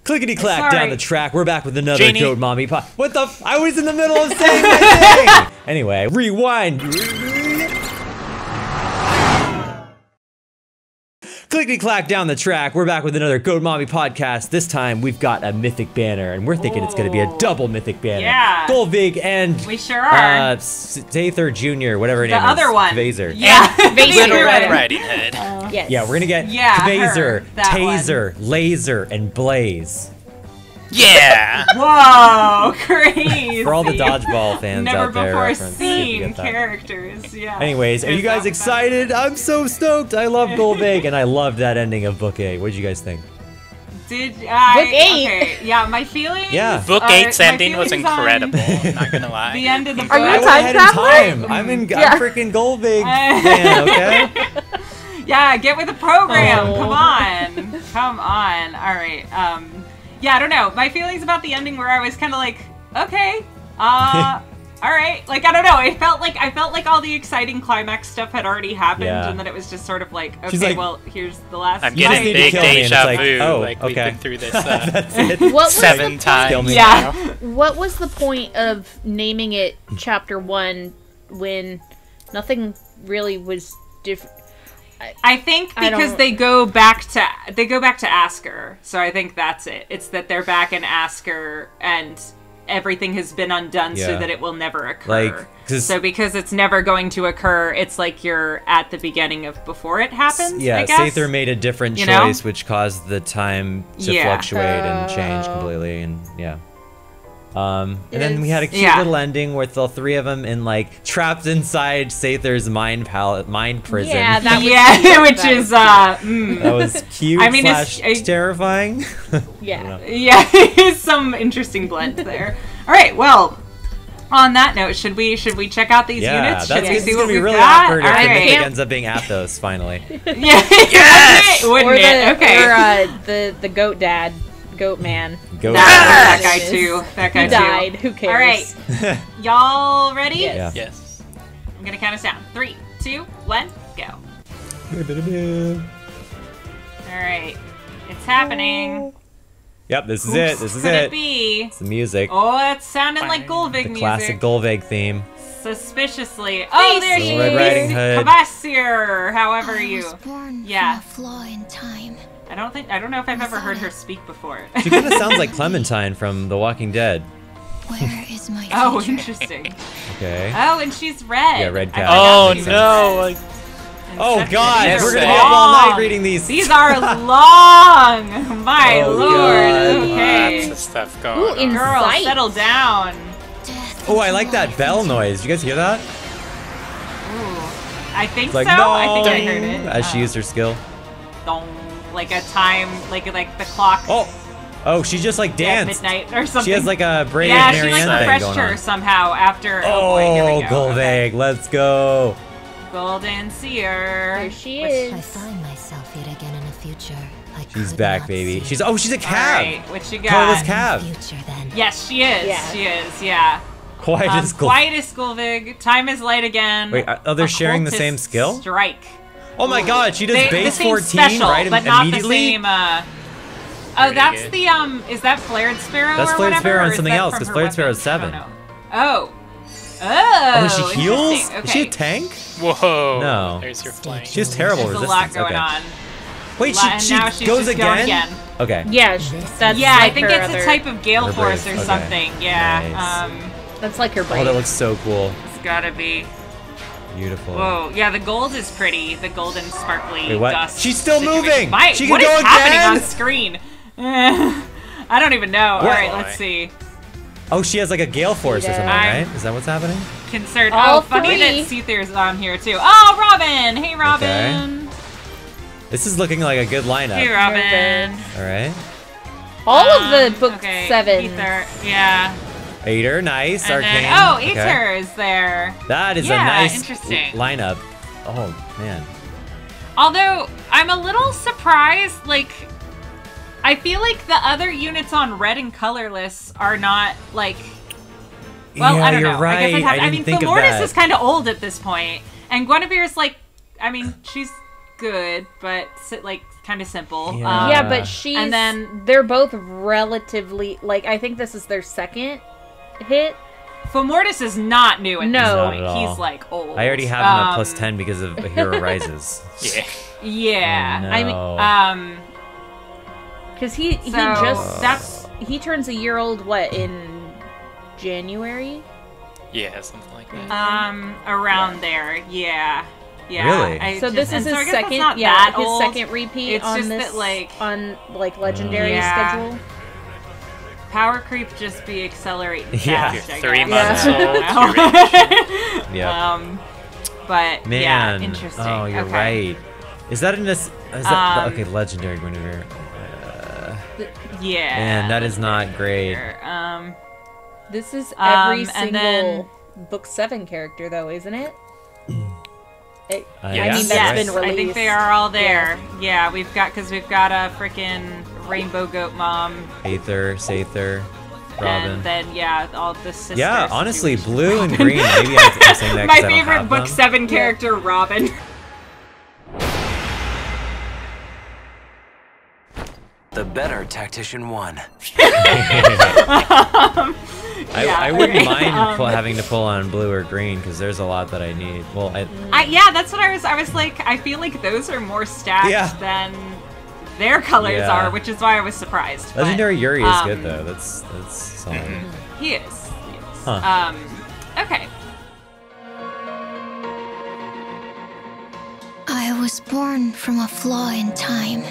Clickety clack down the track. We're back with another Janie. Goat Mommy Pod. What the? I was in the middle of saying my thing. Anyway, rewind. Clickety clack down the track. We're back with another Goat Mommy podcast. This time we've got a mythic banner, and we're thinking it's going to be a double mythic banner. Yeah. Gullveig and we sure are. Seer Jr. Whatever her name is. The other one. Kvasir. Yeah. Little Red Riding Hood. Yes. Yeah, we're gonna get Kvasir, Taser, Laser, and Blaze. Yeah. Whoa, crazy. For all the dodgeball fans Never out there. before reference, see if you seen get that. characters. Yeah. Anyways, are you guys excited? I'm so stoked. I love Gullveig, and I loved that ending of Book 8. What did you guys think? Did I? Book 8. Okay. Yeah, my feelings. Yeah. Book 8's my ending was feelings on incredible. I'm not gonna lie. The end of the book. Are you I a went time ahead in traveler? time. I'm Yeah. freaking Gullveig fan, okay? Yeah, get with the program. Oh. Come on. All right. Yeah, I don't know. My feelings about the ending were I was kind of like, okay, all right. Like, I don't know. I felt like all the exciting climax stuff had already happened, Yeah. and then it was just sort of like, She's okay, like, well, here's the last. I'm You just getting need to big kill me, and it's deja like, vu. oh, Like we've okay. been through this That's it. What was 7 times. Kill me. Yeah. What was the point of naming it Chapter 1 when nothing really was different? I think I because don't- they go back to Asker, so I think that's it. It's that they're back in Asker and everything has been undone so Yeah. that it will never occur. Like, 'cause- so because it's never going to occur, it's like you're at the beginning of before it happens. I Yeah, guess. Seer made a different You know? choice, which caused the time to Yeah. fluctuate and change completely, and yeah. And then we had a cute Yeah. little ending with the three of them in like trapped inside Sather's mind prison. Yeah, that was Yeah, which that is that was cute I mean, slash it's- terrifying. yeah. yeah, it's some interesting blend there. All right, well. On that note, should we check out these Yeah, units? Should that's we it's see gonna what be we've really got? awkward if All the right. mythic ends up being Athos finally. Yeah. Yes! Wouldn't Or it? Okay. the goat dad, goat man. Go. That guy Yes. too. That guy He died. Who cares? All right. Y'all ready? Yes. Yeah. Yes. I'm gonna count us down. 3, 2, 1, go. All right. It's happening. Yep, this is Oops, it. This is could it. it be? It's the music. Oh, it sounded like Gullveig The music. classic Gullveig theme. Suspiciously. Oh, there she Red Riding is. Hood. Kvasir, however you. Yeah. From a flaw in time. I don't know if I've ever heard her speak before. She kind of sounds like Clementine from The Walking Dead. Where is my Oh, future? interesting. Okay. Oh, and she's red. Yeah, red I cat. forgot Oh she was no! red. Like, Oh God, Yes, we're gonna be sir. up all night Long. reading these. These are long. My Oh, lord. God. Okay. lots of stuff Ooh, going on. Girl, Insight. settle down. Death Oh, I into like that life bell and noise. Did you guys hear that? Ooh. I think It's like so. no. I think I heard it. As she used her skill. Dong. Like a time, like the clock Oh, she just like at danced. midnight or something. She has like a Brave yeah, she Marianne like thing refreshed going her on. somehow after. Oh, boy, here we go. Gullveig, Okay. let's go. Golden Seer. There she I is. find myself yet again in a future I She's could back, not baby. see. She's she's a All cab. right, what you Colorless got? cab. Future then. Yes, she is. Yeah. She is. Yeah. Quiet as Gullveig. Quiet as Gullveig. Time is light again. Wait, are they sharing the Occultist same skill? Strike. Oh my God, she does The base same 14 special, right but not immediately. the same. Oh, Pretty that's good. the Is that Flared Sparrow? That's or Flared whatever, Sparrow or and is something that else, from 'cause her Flared weapon? Sparrow's 7. I don't know. Oh. Oh, she interesting. heals? Okay. Is she a tank? Whoa! No. There's your flame. She has terrible There's a resistance. lot going okay. on. Wait, And she now she's goes just going again? again. Okay. Yeah, that's Yeah, like I think her it's other, a type of Gale Her Force brave, or okay. something. Yeah. Nice. That's like her Oh, brain. that looks so cool. It's gotta be. Beautiful. Whoa, yeah, the gold is pretty. The golden sparkly Wait, what? dust. She's still situation. moving! Mike, She can what go is happening again! on screen? I don't even know. All right, Boy. let's see. Oh, she has like a Gale Force or something, I'm- right? Is that what's happening? Concerned. All Oh, funny three. that Seer's on here too. Oh, Robin! Hey, Robin. This is looking like a good lineup. Hey, Robin. All right. All of the book okay, 7. Aether, yeah. Aether, nice. And Arcane. then, oh, okay. Aether is there. That is Yeah, a nice interesting. lineup. Oh, man. Although, I'm a little surprised, like, I feel like the other units on red and colorless are not, like, well, yeah, I don't you're know. right. I guess I didn't mean, think of Themortis that. is kind of old at this point, and Guinevere's, like, I mean, she's good, but, like, kind of simple. Yeah. Yeah, but she's... and then they're both relatively... Like, I think this is their second hit. Fomortis is not new at No. this Not point. at all. He's like old. I already have him at plus 10 because of Hero Rises. Yeah. Yeah. Oh, no. I mean, because he that's he turns a year old, what, in January? Yeah, something like that. around there. Yeah. Yeah. Really? So this is and his so I guess that's second, not yeah, that his old. second repeat It's on just this, that, like- on like legendary Yeah. schedule. Power creep just be accelerating Yeah. fast. You're I 3 guess. months I old. don't know. Yeah. But Man. yeah, interesting. Oh, you're okay. right. Is that in this? Is that okay? Legendary Guinevere. Yeah. Man, that is not great. This is every and then- single book 7 character, though, isn't it? I Yeah. mean, that's Yes, been released. I think they are all there. Yeah, we've got a freaking Rainbow Goat Mom, Aether, Sather, Robin. and then yeah, all the sisters. Yeah, honestly, Jewish blue and Robin. green. Maybe I'm saying that 'cause My I don't favorite have book them. 7 character, Robin. The better tactician won. I wouldn't mind having to pull on blue or green because there's a lot that I need. Well, Yeah, that's what I was like. I feel like those are more stacked Yeah. than their colors Yeah. are, which is why I was surprised. But, Legendary Yuri is good though. That's solid. He is. Huh. Okay. I was born from a flaw in time.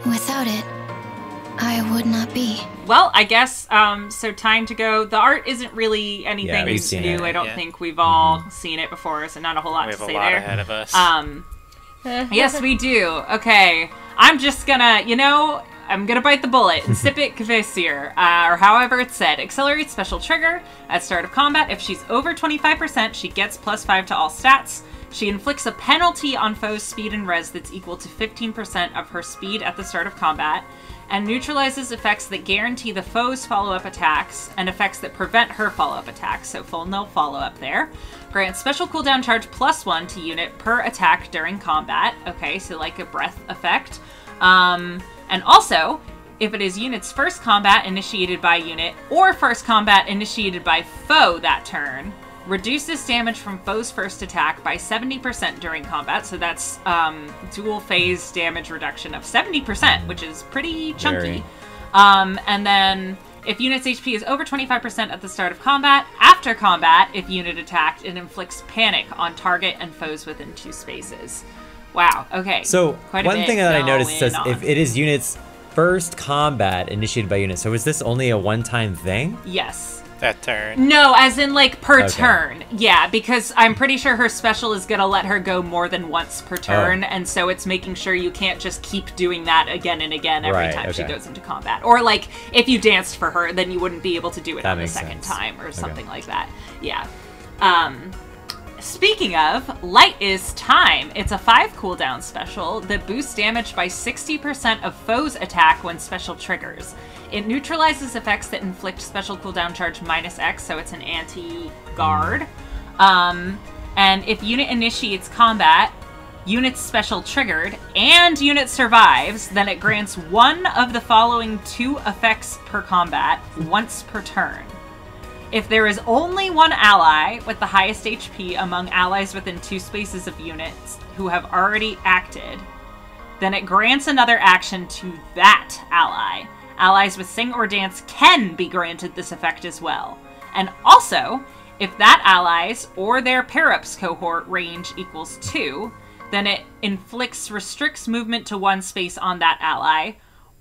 Without it, I would not be. Well, I guess, so time to go. The art isn't really anything we've seen new. it. I don't Yeah. think we've all seen it before, so not a whole lot We to have a say lot there. ahead of us. Yes, we do. Okay. I'm just gonna, I'm gonna bite the bullet and sip it Kvasir, or however it's said. Accelerates special trigger at start of combat. If she's over 25%, she gets +5 to all stats. She inflicts a penalty on foes' speed and res that's equal to 15% of her speed at the start of combat, and neutralizes effects that guarantee the foe's follow-up attacks and effects that prevent her follow-up attacks, so full no follow-up there. Grants special cooldown charge +1 to unit per attack during combat. Okay, so like a breath effect. And also, if it is unit's first combat initiated by unit or first combat initiated by foe that turn, reduces damage from foe's first attack by 70% during combat. So that's dual phase damage reduction of 70%, which is pretty chunky. And then if unit's HP is over 25% at the start of combat, after combat, if unit attacked, it inflicts panic on target and foes within 2 spaces. Wow, okay. So Quite a one bit thing that I noticed says going if on. it is unit's first combat initiated by unit. So is this only a one-time thing? Yes. That turn. No, as in like per Okay. turn. Yeah, because I'm pretty sure her special is gonna let her go more than once per turn, and so it's making sure you can't just keep doing that again and again every Right, time she okay. goes into combat. Or like if you danced for her, then you wouldn't be able to do it That on the makes second sense. time or Okay. something like that. Yeah. Speaking of, Light is Time. It's a 5 cooldown special that boosts damage by 60% of foe's attack when special triggers. It neutralizes effects that inflict special cooldown charge -X, so it's an anti-guard. And if unit initiates combat, unit's special triggered, and unit survives, then it grants one of the following 2 effects per combat, once per turn. If there is only one ally with the highest HP among allies within 2 spaces of units who have already acted, then it grants another action to that ally. Allies with Sing or Dance can be granted this effect as well. And also, if that ally's or their pair-ups cohort range equals 2, then it restricts movement to 1 space on that ally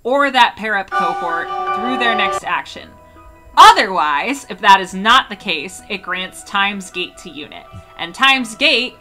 or that pair-up cohort through their next action. Otherwise, if that is not the case, it grants Time's Gate to unit. And Time's Gate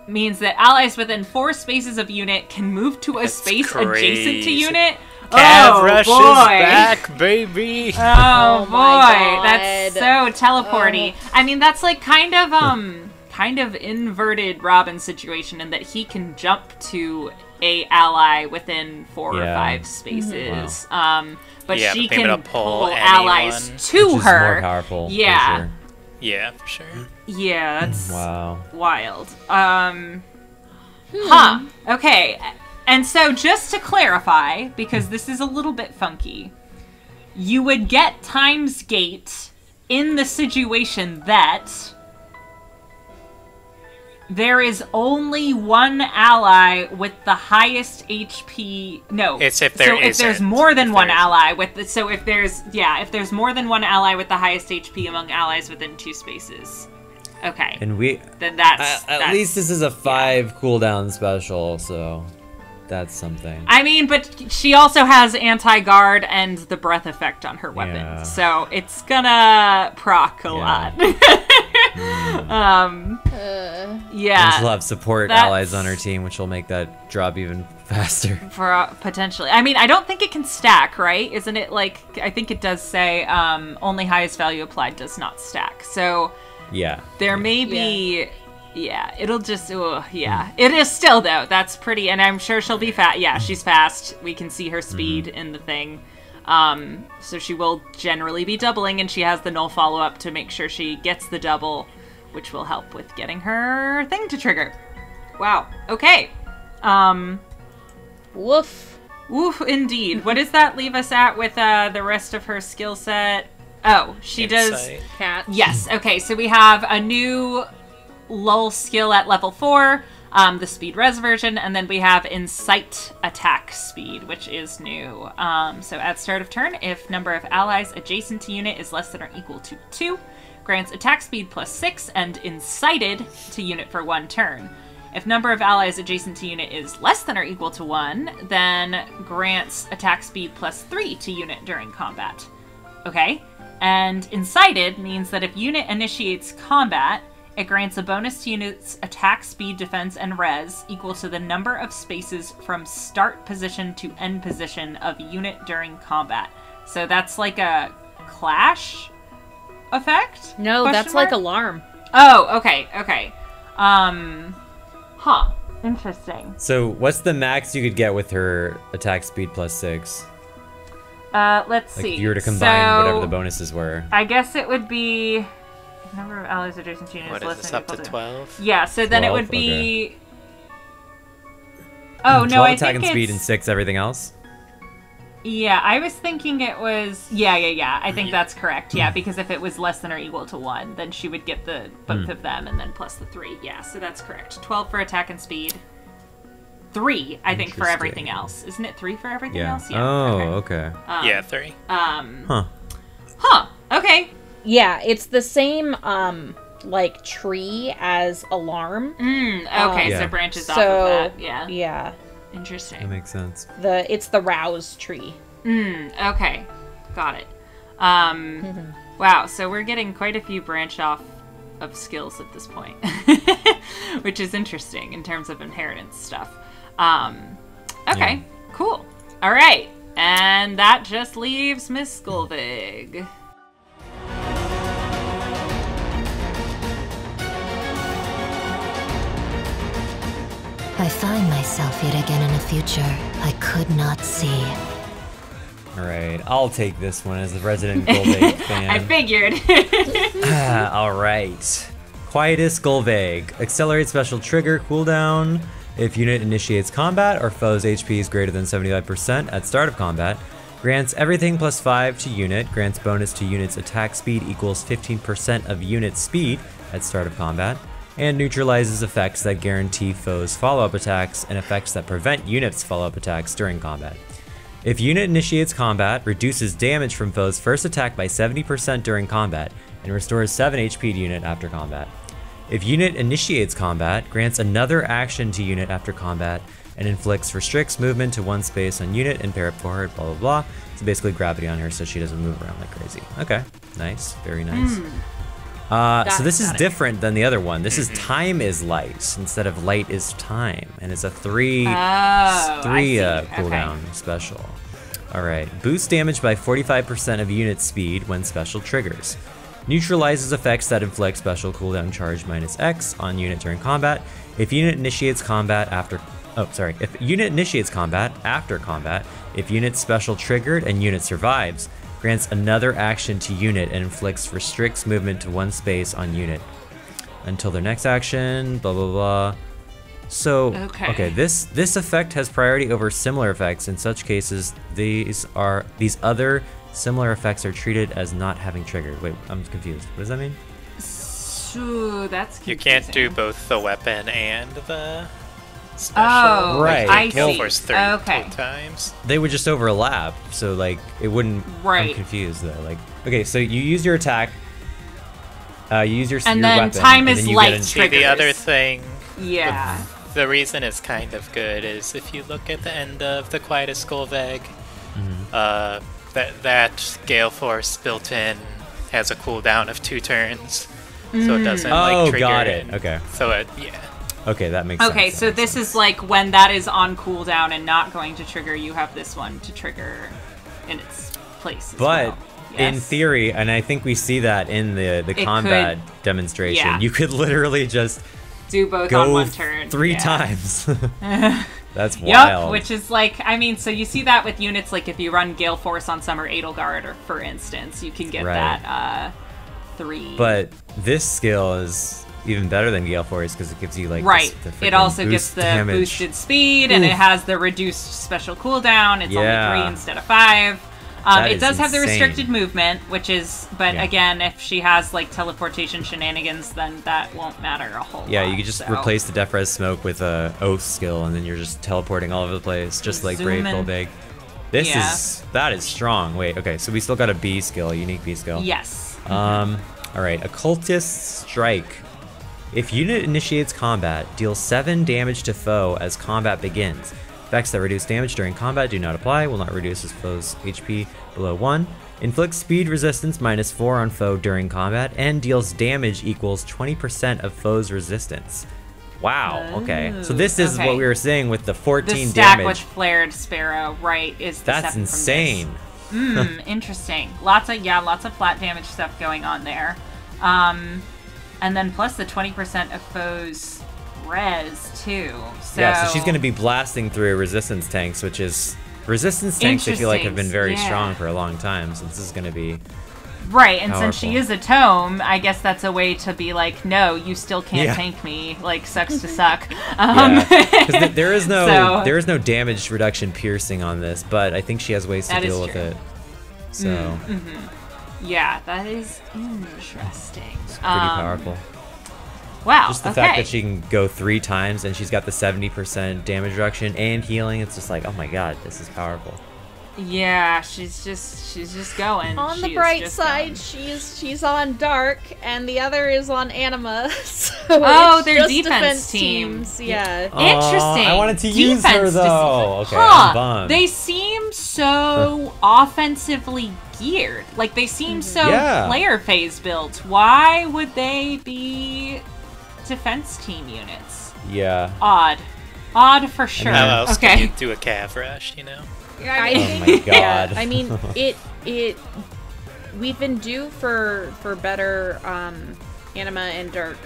means that allies within 4 spaces of unit can move to a space adjacent to crazy. unit. Cav rushes boy. back, baby. Oh boy, my that's God. so teleporty. I mean, that's like kind of inverted Robin situation in that he can jump to a ally within 4 or Yeah. 5 spaces. But Yeah, she but being able can to pull pull allies anyone. to Which is her. more powerful. for Yeah. sure. Yeah, for sure. Yeah, that's Wow. wild. Okay. And so just to clarify, because this is a little bit funky, you would get Time's Gate in the situation that there is only one ally with the highest HP. No, It's if there if there's isn't. more than If one there ally with the, so if there's more than one ally with the highest HP among allies within 2 spaces. Okay. And we Then that's at least this is a 5 cooldown special, so that's something. I mean, but she also has anti-guard and the breath effect on her weapon, Yeah. so it's gonna proc a lot. And she'll have support that's- allies on her team, which will make that drop even faster. For potentially. I mean, I don't think it can stack, right? Isn't it like, I think it does say only highest value applied does not stack. So Yeah. there may be, it'll just, It is still, though. That's pretty, and I'm sure she'll be fast. Yeah, she's fast. We can see her speed in the thing. So she will generally be doubling, and she has the null follow-up to make sure she gets the double, which will help with getting her thing to trigger. Wow. Okay. Woof. Woof, indeed. What does that leave us at with the rest of her skill set? Oh, she does... Insight. Cat. Yes, okay, so we have a new lull skill at level 4, the speed res version, and then we have Insight attack speed, which is new. So at start of turn, if number of allies adjacent to unit is less than or equal to 2, grants attack speed +6 and incited to unit for 1 turn. If number of allies adjacent to unit is less than or equal to 1, then grants attack speed +3 to unit during combat. Okay? And incited means that if unit initiates combat, it grants a bonus to unit's attack, speed, defense, and res equal to the number of spaces from start position to end position of unit during combat. So that's like a clash effect? No, Question that's mark? like alarm. Oh, okay, okay. Interesting. So what's the max you could get with her attack speed +6? Let's Like see. if you were to combine So, whatever the bonuses were. I guess it would be number of allies adjacent to units What less is this, than up to equal 12? Yeah, so then it 12? would be. Oh no, 12 I attack think and speed it's... and 6 everything else? Yeah, I was thinking it was. Yeah. I think that's correct. Yeah, because if it was less than or equal to 1, then she would get the both of them and then plus the 3. Yeah, so that's correct. 12 for attack and speed. 3, I think, for everything else. Isn't it 3 for everything Yeah. else? Oh, okay. Yeah, 3. Okay. Yeah, it's the same like tree as alarm. Okay, Yeah. so branches So off of that. Yeah. yeah, That Interesting. makes sense. it's the rouse tree. Okay. Got it. Wow, so we're getting quite a few branch off of skills at this point, which is interesting in terms of inheritance stuff. Okay, cool. All right, and that just leaves Miss Gullveig. I find myself yet again in a future I could not see. Alright, I'll take this one as a resident Gullveig fan. I figured. Alright. Quietus Gullveig. Accelerate special trigger cooldown. If unit initiates combat or foe's HP is greater than 75% at start of combat, grants everything +5 to unit, grants bonus to unit's attack speed equals 15% of unit speed at start of combat, and neutralizes effects that guarantee foes' follow-up attacks and effects that prevent units' follow-up attacks during combat. If unit initiates combat, reduces damage from foe's first attack by 70% during combat, and restores 7 HP to unit after combat. If unit initiates combat, grants another action to unit after combat, and restricts movement to 1 space on unit and pair up for her, blah blah blah. So basically gravity on her so she doesn't move around like crazy. Okay, nice, very nice. So this is different than the other one. This is time is light instead of light is time, and it's a 3 cooldown special. All right, boost damage by 45% of unit speed when special triggers. Neutralizes effects that inflict special cooldown charge -X on unit during combat. If unit initiates combat after combat, if unit's special triggered and unit survives, grants another action to unit and restricts movement to 1 space on unit until their next action, blah blah blah. So, Okay. this effect has priority over similar effects. In such cases, these other similar effects are treated as not having triggered. Wait, I'm confused. What does that mean? So that's confusing. You can't do both the weapon and the special. Oh, Right. I Gale see. Force 3 Okay. times. They would just overlap, so like it wouldn't. Right. I'm confused though. Like, okay, so you use your attack. You use your And your then weapon, time and is then you light get an- See, the Triggers. other thing, Yeah. the reason it's kind of good is if you look at the end of the Quietest Gullveig, that Gale Force built in has a cooldown of 2 turns, so it doesn't like trigger. got it. in. Okay. So yeah. Okay, that makes sense. Okay, That so makes this sense. is like when that is on cooldown and not going to trigger, you have this one to trigger in its place. As But well. in Yes. theory, and I think we see that in the combat demonstration, yeah. you could literally just do both go on one turn 3 yeah. times. That's Yep, wild. which is like, I mean, so you see that with units like if you run Gale Force on Summer Edelgard, or for instance, you can get Right. that 3. But this skill is even better than Gale Force because it gives you like right, this, the it freaking also gets boost the damage. boosted speed, and it has the reduced special cooldown. It's Yeah. only 3 instead of 5. That It is does have the insane. restricted movement, which is, but Yeah. again, if she has like teleportation shenanigans, then that won't matter a whole lot. Yeah, you could just so. replace the Def Res Smoke with a Oath skill, and then you're just teleporting all over the place, just like Brave Zoom in. Gullveig. This Yeah. that is strong. Wait, okay, so we still got a B skill, a unique B skill. Yes. All right, Occultist Strike. If unit initiates combat, deal 7 damage to foe as combat begins. Effects that reduce damage during combat do not apply, will not reduce his foe's HP below 1. Inflicts speed resistance -4 on foe during combat, and deals damage equals 20% of foe's resistance. Wow, okay. So this is okay. what we were saying with the 14 The stack damage. with Flared Sparrow, right, is the That's 7 insane. From this. Interesting. Lots of flat damage stuff going on there. And then plus the 20% of foes res too. So Yeah, so she's going to be blasting through resistance tanks, which is resistance tanks I feel like have been very Interesting, strong yeah. for a long time, so this is going to be right, and since she powerful. is a tome, I guess that's a way to be like, no, you still can't Yeah. tank me. Like, sucks to suck. yeah. 'Cause there is no So- there is no damage reduction piercing on this, but I think she has ways to That is deal with true. it. So Yeah, that is interesting. it's pretty powerful. Wow. Just the okay. fact that she can go 3 times and she's got the 70% damage reduction and healing, it's just like, oh my god, this is powerful. Yeah, she's just going. On She the is bright just side, going. she's on dark, and the other is on anima. So Oh, it's they're just defense teams. Yeah. Interesting. I wanted to use her Defense though. dis- Okay, I'm bummed. They seem so offensively geared. Like they seem so Yeah. player phase built. Why would they be defense team units? Yeah. Odd for sure. How else okay. can you do a cav rush, you know? I Oh think, my god. I mean, it we've been due for better anima and dark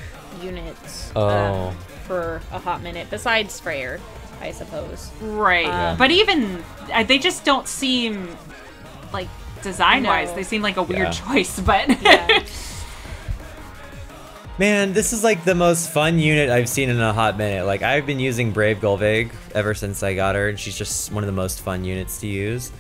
units Oh. for a hot minute. Besides Freyr, I suppose. Right. Yeah. But even they just don't seem like design-wise. No. They seem like a weird Yeah. choice, but Yeah. Man, this is like the most fun unit I've seen in a hot minute. Like, I've been using Brave Gullveig ever since I got her, and she's just one of the most fun units to use.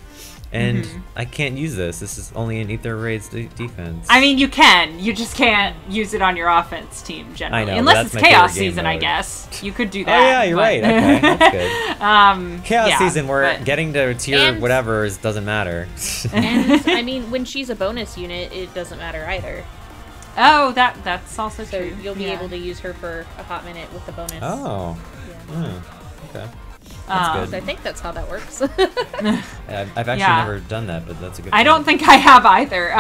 And I can't use this. This is only an Ether Raid's defense. I mean, you can. You just can't use it on your offense team generally. I know, but Unless that's it's my Chaos favorite game season, I mode. guess. You could do Oh that. yeah, you're but- right. Okay, that's good. Chaos yeah, season where but- getting to tier And- whatever doesn't matter. And I mean, when she's a bonus unit, it doesn't matter either. Oh, that's also So true. you'll be Yeah. able to use her for a hot minute with the bonus. Oh. Yeah. Okay. Um, That's I good. think that's how that works. I've actually Yeah. never done that, but that's a good I don't point. think I have either.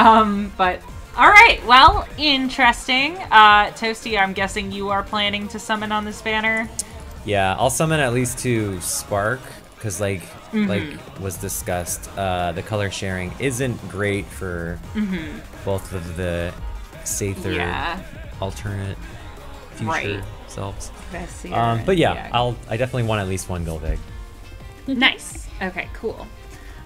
But all right. Well, interesting. Toasty, I'm guessing you are planning to summon on this banner. Yeah, I'll summon at least 2 Spark, because like was discussed, the color sharing isn't great for both of the Sather Yeah. alternate future Right. selves. Kvasir, But yeah, I definitely want at least 1 Gullveig. Nice. Okay, cool.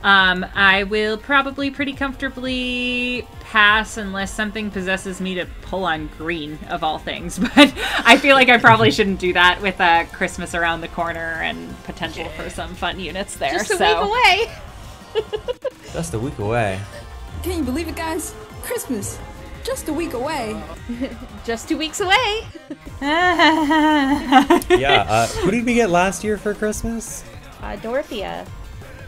I will probably pretty comfortably pass unless something possesses me to pull on green, of all things. But I feel like I probably shouldn't do that with Christmas around the corner and potential for some fun units there. Just a week away. Just a week away. Can you believe it, guys? Christmas. Just a week away. Just 2 weeks away. Yeah, who did we get last year for Christmas? Dorothea.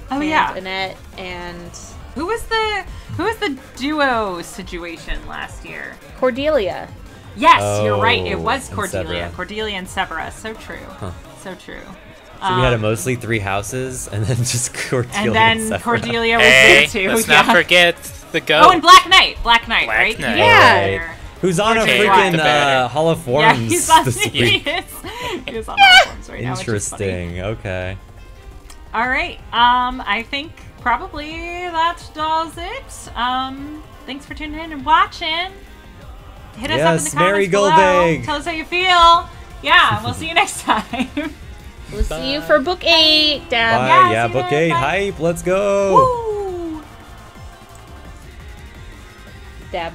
Oh, and yeah. Annette and... Who was the duo situation last year? Cordelia. Yes, you're right. It was and Cordelia. Severa. Cordelia and Severa. So true. So true. So we had a mostly 3 houses, and then just Cordelia. And then Severa. Cordelia was Hey, there too. let's yeah. not forget the goat. Oh, and Black Knight. Black Knight, Black right? Knight. Yeah. Right. Who's on a Okay. freaking The better. Hall of Yeah, Forms he's on, this he week. is. He is on all forms right now, which is funny. Interesting. Okay. All right. I think probably that does it. Thanks for tuning in and watching. Hit us up in Yes, the comments Mary below. Gullveig. Tell us how you feel. Yeah, we'll see you next time. We'll see you for book 8, Dad. Bye. Yeah, Yeah, see you book then. 8. Bye. Hype. Let's go. Woo! Dab.